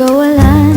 kawalan.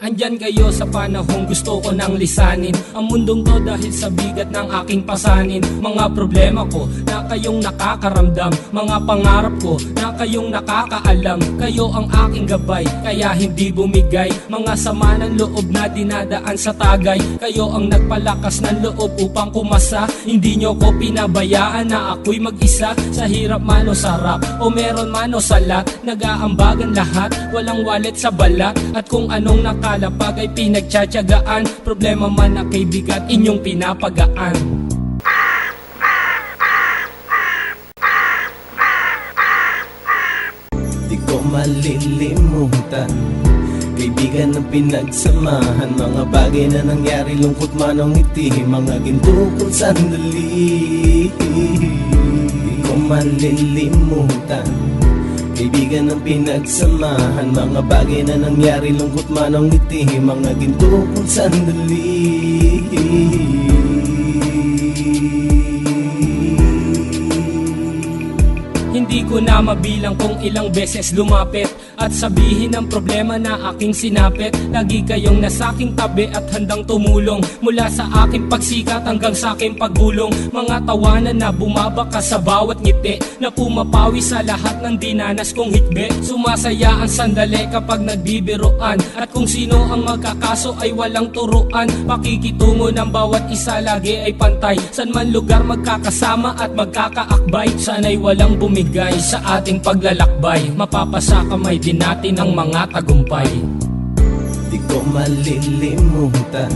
Andyan kayo sa panahong gusto ko nang lisanin ang mundong to dahil sa bigat ng aking pasanin. Mga problema ko na kayong nakakaramdam, mga pangarap ko na kayong nakakaalam. Kayo ang aking gabay, kaya hindi bumigay. Mga sama ng loob na dinadaan sa tagay. Kayo ang nagpalakas ng loob upang kumasa. Hindi nyo ko pinabayaan na ako'y mag-isa. Sa hirap man o sarap, o meron man o salat, nag-aambagan lahat, walang wallet sa balat. At kung anong nakalapag ay pinagtsatsagaan, problema man na kay bigat, inyong pinapagaan. Di ko malilimutan kaibigan ng pinagsamahan, mga bagay na nangyari, lungkot man o ngiti, mga ginto kong sandali. Di ko malilimutan kaibigan ng pinagsamahan, mga bagay na nangyari, lungkot man o ngiti, mga ginto kong sandali. Hindi ko na mabilang kung ilang beses lumapit at sabihin ang problema na aking sinapit. Lagi kayong nasa aking tabi at handang tumulong, mula sa aking pagsikat hanggang sa aking paggulong. Mga tawanan na bumabaka sa bawat ngiti, na pumapawi sa lahat ng dinanas kong hitbe. Sumasaya ang sandali kapag nagbibiroan, at kung sino ang magkakaso ay walang turuan. Pakikitungo ng bawat isa lagi ay pantay, san man lugar magkakasama at magkakaakbay. Sana'y walang bumigay sa ating paglalakbay, mapapasa kamay din natin ang mga tagumpay. Di ko malilimutan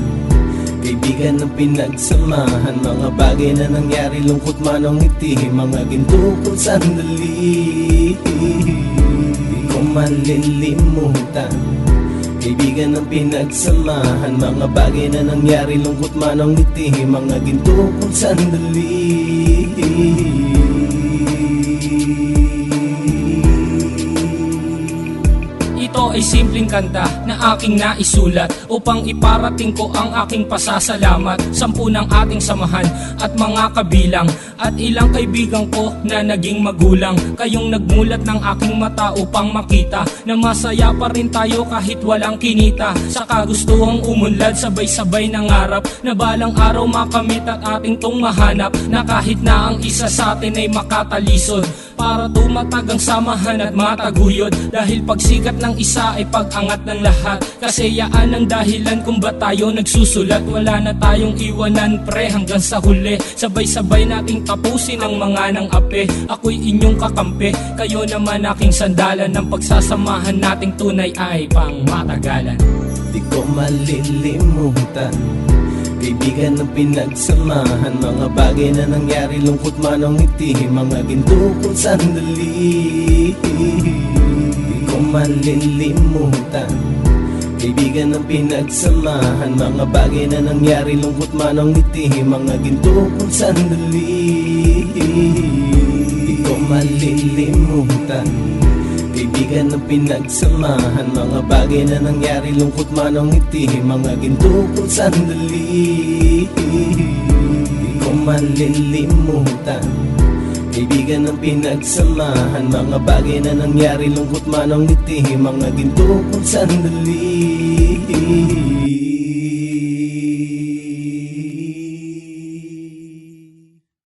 kaibigan ng pinagsamahan, mga bagay na nangyari, lungkot man o ngiti, mga ginto kong sandali. Di ko malilimutan kaibigan ng pinagsamahan, mga bagay na nangyari, lungkot man o ngiti, mga ginto kong sandali. Ito ay simpleng kanta na aking naisulat upang iparating ko ang aking pasasalamat. 10 ng ating samahan at mga kabilang, at ilang kaibigan ko na naging magulang. Kayong nagmulat ng aking mata upang makita na masaya pa rin tayo kahit walang kinita. Sa kagustuhang umunlad, sabay-sabay nangarap na balang araw makamit at ating tong mahanap, na kahit na ang isa sa atin ay makatalisod, para tumatag ang samahan at mataguyod. Dahil pagsikat ng isa ay pag-angat ng lahat, kasi yaan ang dahilan kung ba't tayo nagsusulat. Wala na tayong iwanan pre hanggang sa huli, sabay-sabay nating tapusin ang mga nang ape. Ako'y inyong kakampi, kayo naman aking sandalan, ng pagsasamahan nating tunay ay pang matagalan. Di ko malilimutan kaibigan ng pinagsamahan, mga bagay na nangyari, lungkot man o ngiti, mga ginto kong sandali. Di ko malilimutan kaibigan ng pinagsamahan, mga bagay na nangyari, lungkot man o ngiti, mga ginto kong sandali. Di ko malilimutan kaibigan ng pinagsamahan, mga bagay na nangyari, lungkot man o ngiti, mga ginto kong sandali. Di ko malilimutan kaibigan ng pinagsamahan, mga bagay na nangyari, lungkot man o ngiti, mga ginto kong sandali.